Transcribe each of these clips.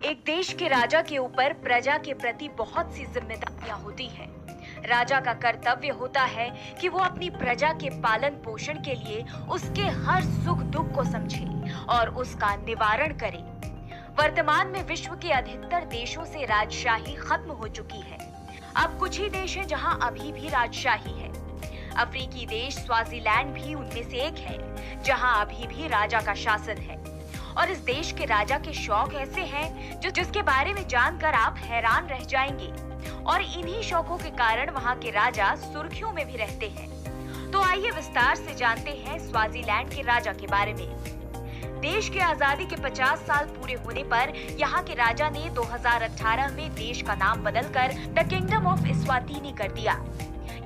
एक देश के राजा के ऊपर प्रजा के प्रति बहुत सी जिम्मेदारियां होती हैं। राजा का कर्तव्य होता है कि वो अपनी प्रजा के पालन पोषण के लिए उसके हर सुख दुख को समझे और उसका निवारण करे। वर्तमान में विश्व के अधिकतर देशों से राजशाही खत्म हो चुकी है। अब कुछ ही देश हैं जहां अभी भी राजशाही है। अफ्रीकी देश स्वाजीलैंड भी उनमें से एक है, जहां अभी भी राजा का शासन है। और इस देश के राजा के शौक ऐसे हैं जिसके बारे में जानकर आप हैरान रह जाएंगे। और इन्हीं शौकों के कारण वहां के राजा सुर्खियों में भी रहते हैं। तो आइए विस्तार से जानते हैं स्वाजीलैंड के राजा के बारे में। देश की आजादी के 50 साल पूरे होने पर यहाँ के राजा ने 2018 में देश का नाम बदलकर द किंगडम ऑफ इस्वातिनी कर दिया।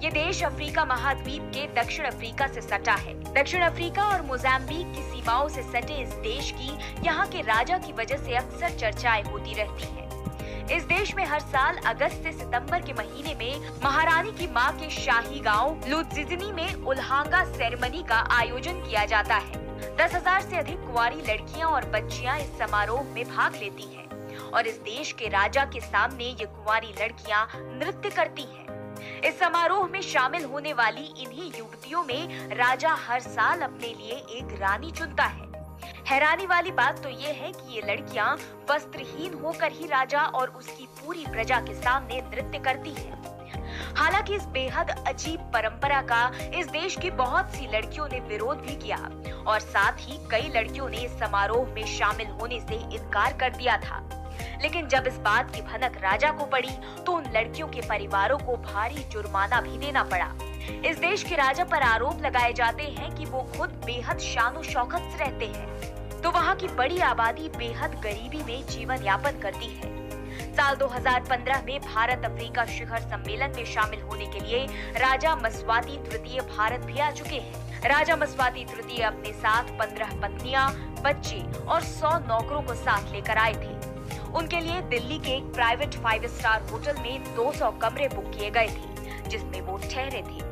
ये देश अफ्रीका महाद्वीप के दक्षिण अफ्रीका से सटा है। दक्षिण अफ्रीका और मोजाम्बिक की सीमाओं से सटे इस देश की यहाँ के राजा की वजह से अक्सर चर्चाएं होती रहती हैं। इस देश में हर साल अगस्त से सितंबर के महीने में महारानी की मां के शाही गांव लुत्जिजनी में उल्हांगा सेरेमनी का आयोजन किया जाता है। 10,000 से अधिक कुंवारी लड़कियां और बच्चियां इस समारोह में भाग लेती हैं और इस देश के राजा के सामने ये कुंवारी लड़कियां नृत्य करती हैं। इस समारोह में शामिल होने वाली इन्हीं युवतियों में राजा हर साल अपने लिए एक रानी चुनता है। हैरानी वाली बात तो ये है कि ये लड़कियां वस्त्रहीन होकर ही राजा और उसकी पूरी प्रजा के सामने नृत्य करती हैं। हालांकि इस बेहद अजीब परंपरा का इस देश की बहुत सी लड़कियों ने विरोध भी किया और साथ ही कई लड़कियों ने इस समारोह में शामिल होने से इनकार कर दिया था। लेकिन जब इस बात की भनक राजा को पड़ी तो उन लड़कियों के परिवारों को भारी जुर्माना भी देना पड़ा। इस देश के राजा पर आरोप लगाए जाते हैं कि वो खुद बेहद शानो शौकत से रहते हैं, तो वहाँ की बड़ी आबादी बेहद गरीबी में जीवन यापन करती है। साल 2015 में भारत अफ्रीका शिखर सम्मेलन में शामिल होने के लिए राजा मस्वाती तृतीय भारत भी आ चुके हैं। राजा मस्वाती तृतीय अपने साथ 15 पत्नियां, बच्चे और 100 नौकरों को साथ लेकर आए थे। उनके लिए दिल्ली के एक प्राइवेट 5 स्टार होटल में 200 कमरे बुक किए गए थे, जिसमें वो ठहरे थे।